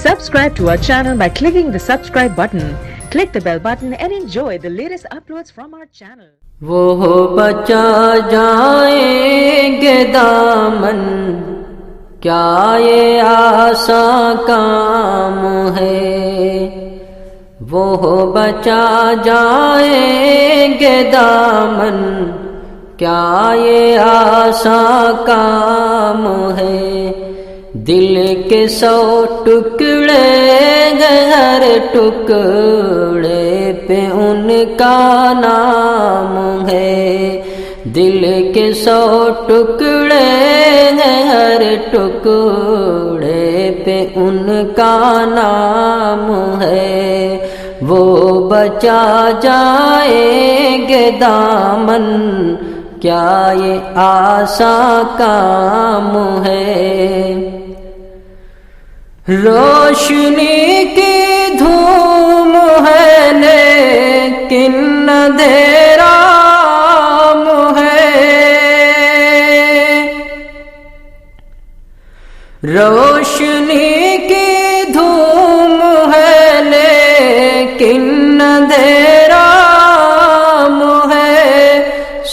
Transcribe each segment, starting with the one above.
Subscribe to our channel by clicking the subscribe button. Click the bell button and enjoy the latest uploads from our channel. وہ بچا جائیں گے دامن، کیا یہ آسان کام ہے؟ وہ بچا جائیں گے دامن، کیا یہ آسان کام ہے؟ دل کے 100 ٹکڑے ہر ٹکڑے پہ ان کا نام ہے، دل کے 100 ٹکڑے ہر ٹکڑے پہ ان کا نام ہے۔ وہ بچا جائیں گے دامن، کیا یہ آسان کام ہے؟ روشنی کی دھوم ہے لیکن اندھیرا ہے، روشنی کی دھوم ہے لیکن اندھیرا ہے،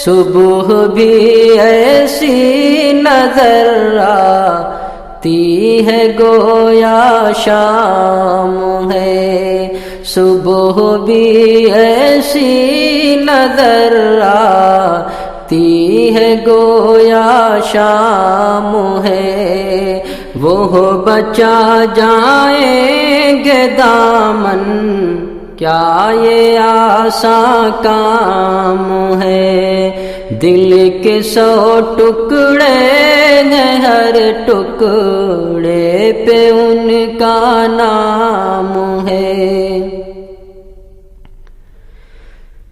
صبح بھی ایسی نظر آتی ہے گویا شام ہے، صبح بھی ایسی نظر آتی ہے گویا شام ہے۔ وہ بچا جائیں گے دامن، کیا یہ آسان کام ہے؟ دل کے 100 ٹکڑے ہر ٹکڑے پہ ان کا نام ہے۔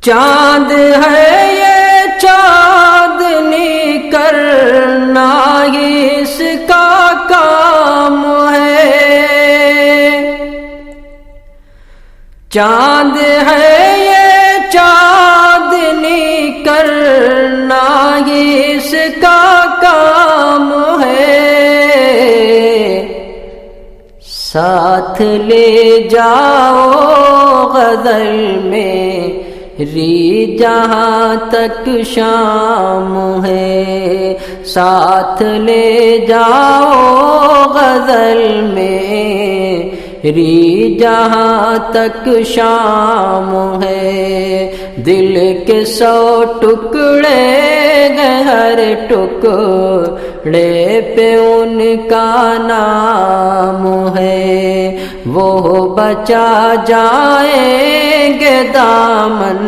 چاند ہے یہ چاندنی کرنا ہی اس کا کام ہے، چاند ہے یہ چاندنی کرنا ہی اس کا کام ہے، ساتھ لے جاؤ غزل میں ری جہاں تک شام ہے، ساتھ لے جاؤ غزل میں ری جہاں تک شام ہے، دل کے 100 ٹکڑے ہر ٹکڑے پہ ان کا نام ہے۔ وہ بچا جائیں گے دامن،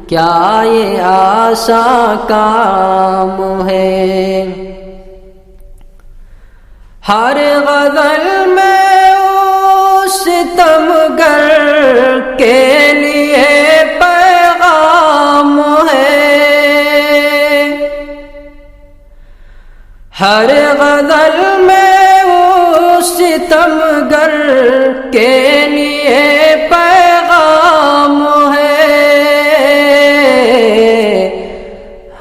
کیا یہ آسان کام ہے؟ ہر غزل میں ستمگر کے لیے پیغام ہے، ہر غزل میں ستمگر کے لیے پیغام ہے۔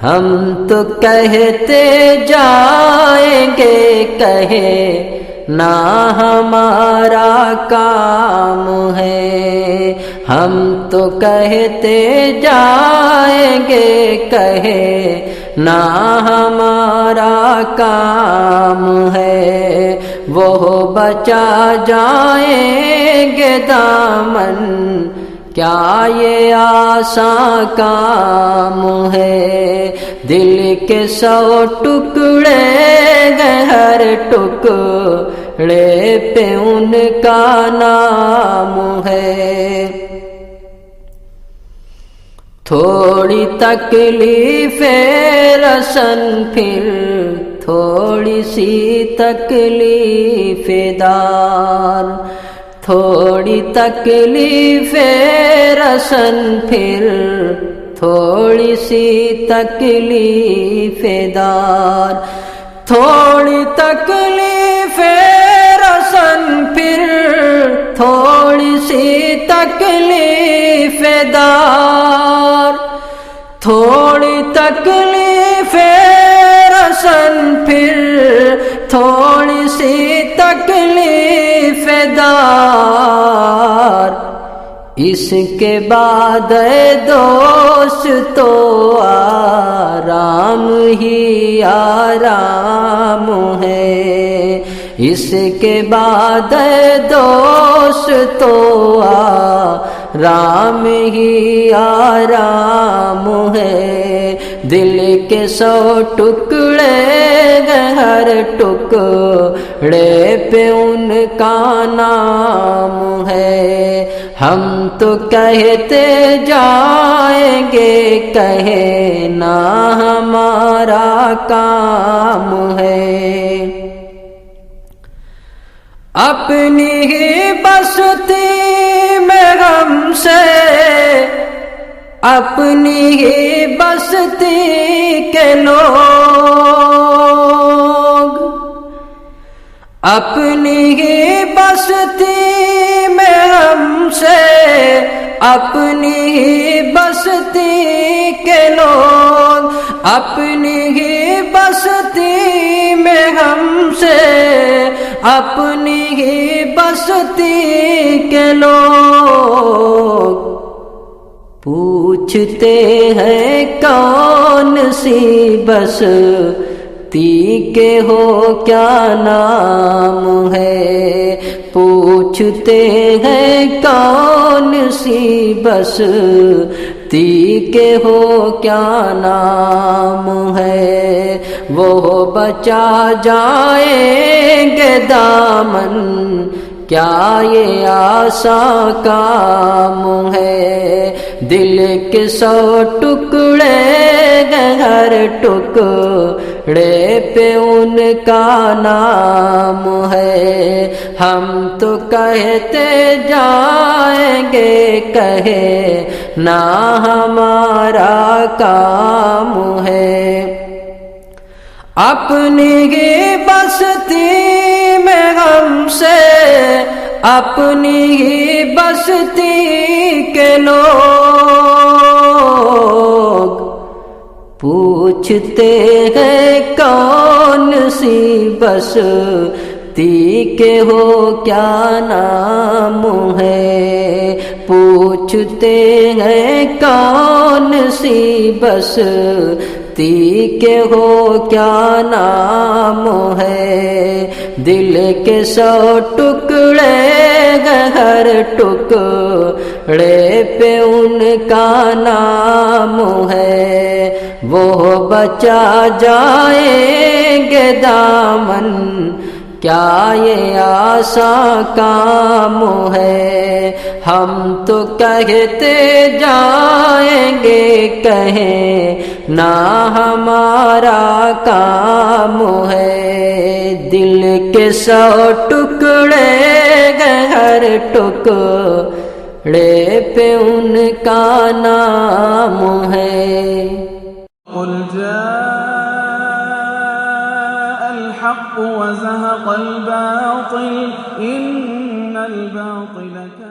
ہم تو کہتے جائیں گے کہے نہ ہمارا کام ہے، ہم تو کہتے جائیں گے کہے نہ ہمارا کام ہے۔ وہ بچا جائیں گے دامن، کیا یہ آسان کام ہے؟ دل کے 100 ٹکڑے ہر ٹکڑے پہ ان کا نام ہے۔ تھوڑی تکلیف رسن پھر تھوڑی سی تکلیف دار، تھوڑی تکلیف رسن پھر تھوڑی سی تکلیف دار، تھوڑی تکلیف رسن پھر تھوڑی سی تکلیف دار، تھوڑی تکلیف رسن پھر تھوڑی سی تکلیف دار، یار، اس کے بعد اے دوست تو آرام ہی آرام ہے، اس کے بعد اے دوست تو آرام ہی آرام ہے، دل کے 100 ٹکڑے ہر ٹکڑے پہ ان کا نام ہے، ہم تو کہتے جائیں گے کہنا ہمارا کام ہے، اپنی ہی بستی میں ہم سے، اپنی ہی بستی کے لوگ، اپنی ہی بستی میں ہم سے، اپنی ہی بستی کے لوگ، اپنی ہی بستی میں ہم سے، اپنی ہی بستی کے لوگ پوچھتے ہیں کون سی بستی کے ہو کیا نام ہے، پوچھتے ہیں کون سی بستی کے ہو کیا نام ہے، وہ بچا جائیں گے دامن کیا یہ آسان کام ہے، دل کے 100 ٹکڑے ہر ٹکڑے پہ ان کا نام ہے، ہم تو کہتے جائیں گے کہنا ہمارا کام ہے، اپنی ہی بستی میں ہم سے، اپنی ہی بستی کے لوگ پوچھتے ہیں کون سی بستی کے ہو کیا نام ہے، پوچھتے ہیں کون سی بستی کے ہو کیا نام ہے، دل کے 100 ٹکڑے ہر ٹکڑے پہ ان کا نام ہے، وہ بچا جائیں گے دامن کیا یہ آسان کام ہے، ہم تو کہتے جائیں گے کہنا ہمارا کام ہے، دل کے 100 ٹکڑے ہر ٹکڑے پہ ان کا نام ہے، قل جاء الحق وزهق الباطل إن الباطل كان